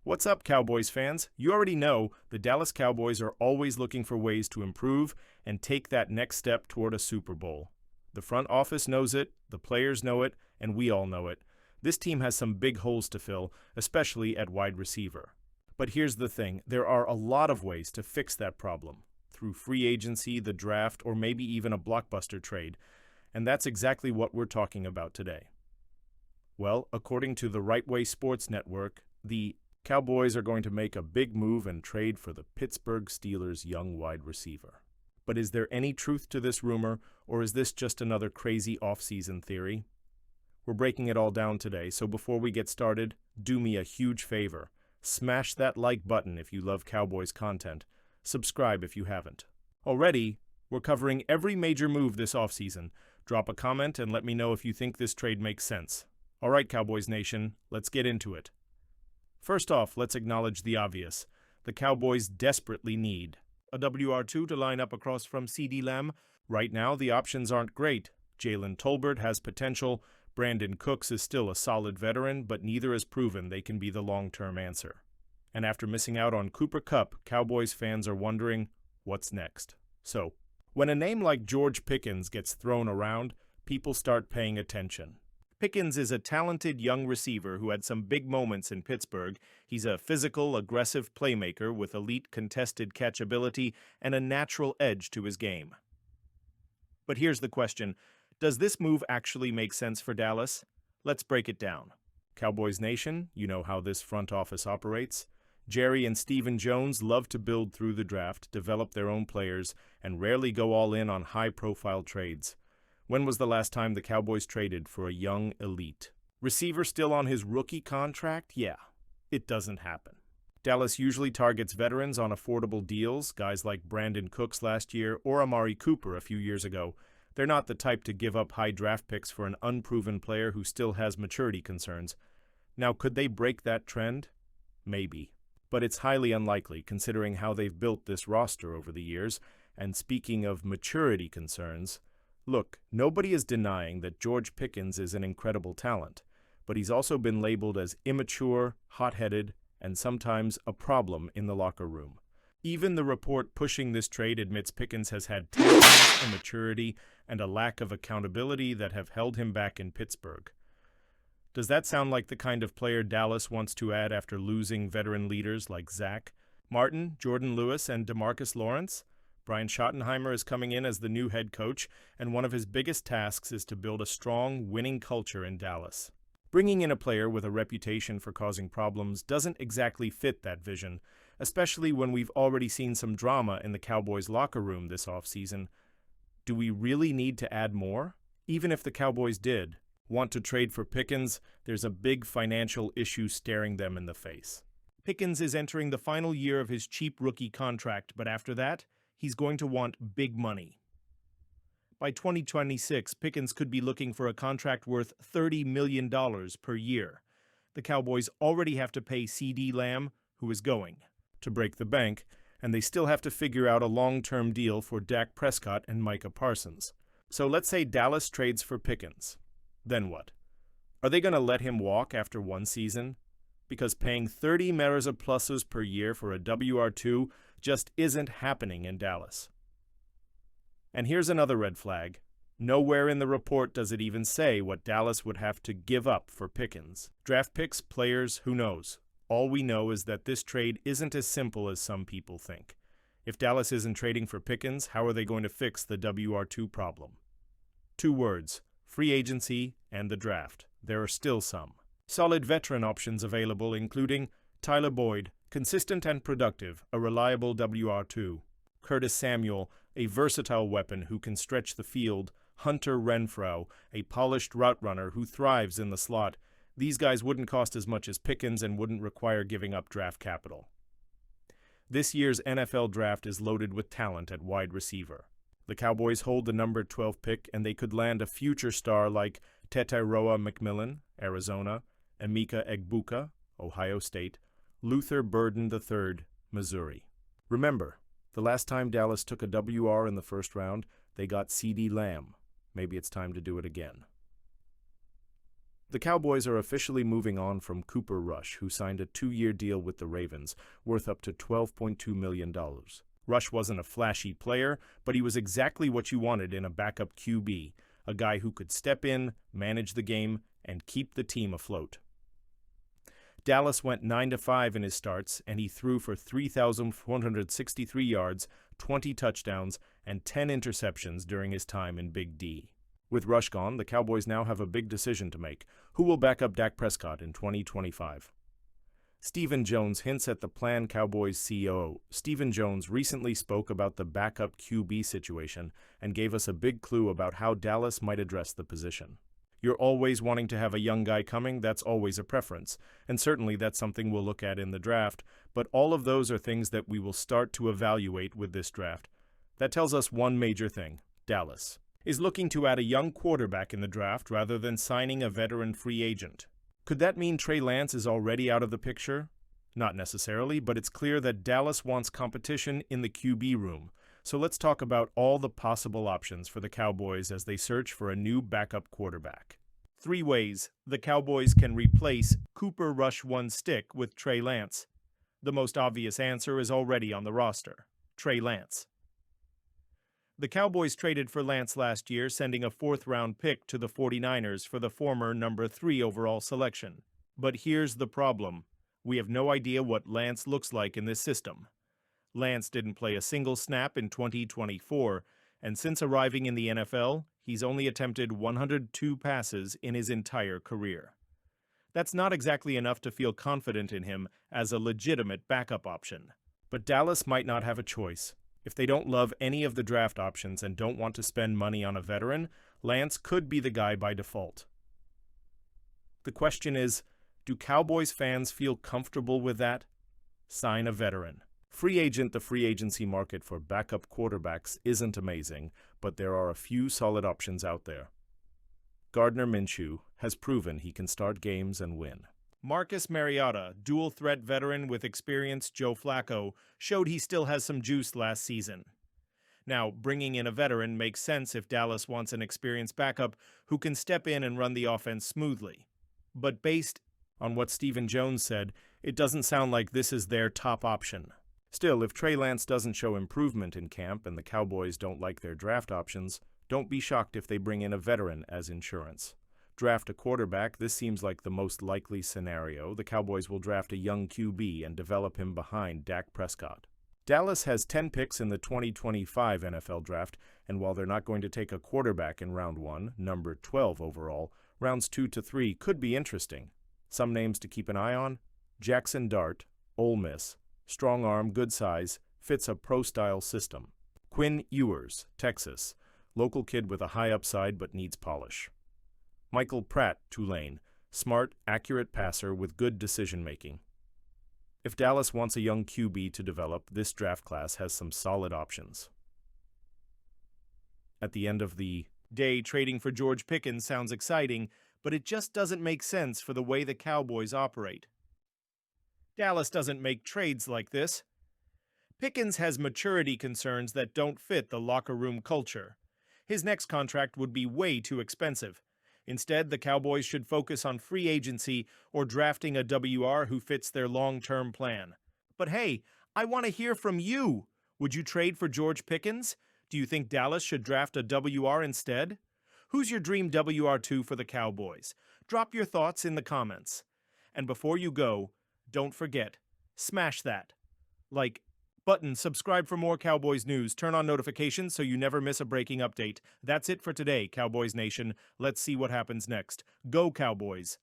What's up, Cowboys fans? You already know the Dallas Cowboys are always looking for ways to improve and take that next step toward a Super Bowl. The front office knows it, the players know it, and we all know it. This team has some big holes to fill, especially at wide receiver. But here's the thing, there are a lot of ways to fix that problem. Through free agency, the draft, or maybe even a blockbuster trade. And that's exactly what we're talking about today. Well, according to the Right Way Sports Network, the Cowboys are going to make a big move and trade for the Pittsburgh Steelers' young wide receiver. But is there any truth to this rumor, or is this just another crazy off-season theory? We're breaking it all down today, so before we get started, do me a huge favor. Smash that like button if you love Cowboys content. Subscribe if you haven't. Already, we're covering every major move this offseason. Drop a comment and let me know if you think this trade makes sense. All right, Cowboys Nation, let's get into it. First off, let's acknowledge the obvious. The Cowboys desperately need a WR2 to line up across from CeeDee Lamb. Right now, the options aren't great. Jalen Tolbert has potential. Brandon Cooks is still a solid veteran, but neither has proven they can be the long-term answer. And after missing out on Cooper Kupp, Cowboys fans are wondering, what's next? So, when a name like George Pickens gets thrown around, people start paying attention. Pickens is a talented young receiver who had some big moments in Pittsburgh. He's a physical, aggressive playmaker with elite contested catchability and a natural edge to his game. But here's the question. Does this move actually make sense for Dallas? Let's break it down. Cowboys Nation, you know how this front office operates. Jerry and Stephen Jones love to build through the draft, develop their own players, and rarely go all in on high-profile trades. When was the last time the Cowboys traded for a young elite? Receiver still on his rookie contract? Yeah, it doesn't happen. Dallas usually targets veterans on affordable deals, guys like Brandon Cooks last year or Amari Cooper a few years ago. They're not the type to give up high draft picks for an unproven player who still has maturity concerns. Now, could they break that trend? Maybe. But it's highly unlikely considering how they've built this roster over the years. And speaking of maturity concerns, look, nobody is denying that George Pickens is an incredible talent, but he's also been labeled as immature, hot-headed, and sometimes a problem in the locker room. Even the report pushing this trade admits Pickens has had talent, immaturity, and a lack of accountability that have held him back in Pittsburgh. Does that sound like the kind of player Dallas wants to add after losing veteran leaders like Zach Martin, Jordan Lewis, and DeMarcus Lawrence? Brian Schottenheimer is coming in as the new head coach, and one of his biggest tasks is to build a strong, winning culture in Dallas. Bringing in a player with a reputation for causing problems doesn't exactly fit that vision, especially when we've already seen some drama in the Cowboys' locker room this offseason. Do we really need to add more? Even if the Cowboys did want to trade for Pickens, there's a big financial issue staring them in the face. Pickens is entering the final year of his cheap rookie contract, but after that, he's going to want big money. By 2026, Pickens could be looking for a contract worth $30 million per year. The Cowboys already have to pay CeeDee Lamb, who is going to break the bank, and they still have to figure out a long-term deal for Dak Prescott and Micah Parsons. So let's say Dallas trades for Pickens. Then what? Are they going to let him walk after one season? Because paying 30 Mariza pluses per year for a WR2 just isn't happening in Dallas. And here's another red flag. Nowhere in the report does it even say what Dallas would have to give up for Pickens. Draft picks, players, who knows? All we know is that this trade isn't as simple as some people think. If Dallas isn't trading for Pickens, how are they going to fix the WR2 problem? 2 words, free agency and the draft. There are still some solid veteran options available, including Tyler Boyd, consistent and productive, a reliable WR2. Curtis Samuel, a versatile weapon who can stretch the field. Hunter Renfrow, a polished route runner who thrives in the slot. These guys wouldn't cost as much as Pickens and wouldn't require giving up draft capital. This year's NFL draft is loaded with talent at wide receiver. The Cowboys hold the number 12 pick, and they could land a future star like Tetairoa McMillan, Arizona, Emeka Egbuka, Ohio State, Luther Burden III, Missouri. Remember, the last time Dallas took a WR in the first round, they got CeeDee Lamb. Maybe it's time to do it again. The Cowboys are officially moving on from Cooper Rush, who signed a 2-year deal with the Ravens, worth up to $12.2 million. Rush wasn't a flashy player, but he was exactly what you wanted in a backup QB, a guy who could step in, manage the game, and keep the team afloat. Dallas went 9-5 in his starts, and he threw for 3,463 yards, 20 touchdowns, and 10 interceptions during his time in Big D. With Rush gone, the Cowboys now have a big decision to make. Who will back up Dak Prescott in 2025? Stephen Jones hints at the planned Cowboys COO. Stephen Jones recently spoke about the backup QB situation and gave us a big clue about how Dallas might address the position. You're always wanting to have a young guy coming, that's always a preference, and certainly that's something we'll look at in the draft, but all of those are things that we will start to evaluate with this draft. That tells us one major thing: Dallas is looking to add a young quarterback in the draft rather than signing a veteran free agent. Could that mean Trey Lance is already out of the picture? Not necessarily, but it's clear that Dallas wants competition in the QB room. So let's talk about all the possible options for the Cowboys as they search for a new backup quarterback. 3 ways the Cowboys can replace Cooper Rush one stick with Trey Lance. The most obvious answer is already on the roster: Trey Lance. The Cowboys traded for Lance last year, sending a 4th-round pick to the 49ers for the former number 3 overall selection. But here's the problem: we have no idea what Lance looks like in this system. Lance didn't play a single snap in 2024, and since arriving in the NFL, he's only attempted 102 passes in his entire career. That's not exactly enough to feel confident in him as a legitimate backup option. But Dallas might not have a choice. If they don't love any of the draft options and don't want to spend money on a veteran, Lance could be the guy by default. The question is, do Cowboys fans feel comfortable with that? Sign a veteran. The free agency market for backup quarterbacks isn't amazing, but there are a few solid options out there. Gardner Minshew has proven he can start games and win. Marcus Mariota, dual-threat veteran with experienced Joe Flacco, showed he still has some juice last season. Now, bringing in a veteran makes sense if Dallas wants an experienced backup who can step in and run the offense smoothly. But based on what Stephen Jones said, it doesn't sound like this is their top option. Still, if Trey Lance doesn't show improvement in camp and the Cowboys don't like their draft options, don't be shocked if they bring in a veteran as insurance. Draft a quarterback, this seems like the most likely scenario. The Cowboys will draft a young QB and develop him behind Dak Prescott. Dallas has 10 picks in the 2025 NFL Draft, and while they're not going to take a quarterback in round 1, number 12 overall, rounds 2 to 3 could be interesting. Some names to keep an eye on: Jackson Dart, Ole Miss. Strong arm, good size, fits a pro-style system. Quinn Ewers, Texas. Local kid with a high upside but needs polish. Michael Pratt, Tulane. Smart, accurate passer with good decision-making. If Dallas wants a young QB to develop, this draft class has some solid options. At the end of the day, trading for George Pickens sounds exciting, but it just doesn't make sense for the way the Cowboys operate. Dallas doesn't make trades like this. Pickens has maturity concerns that don't fit the locker room culture. His next contract would be way too expensive. Instead, the Cowboys should focus on free agency or drafting a WR who fits their long-term plan. But hey, I want to hear from you. Would you trade for George Pickens? Do you think Dallas should draft a WR instead? Who's your dream WR2 for the Cowboys? Drop your thoughts in the comments. And before you go, don't forget, smash that like button, subscribe for more Cowboys news, turn on notifications so you never miss a breaking update. That's it for today, Cowboys Nation. Let's see what happens next. Go Cowboys!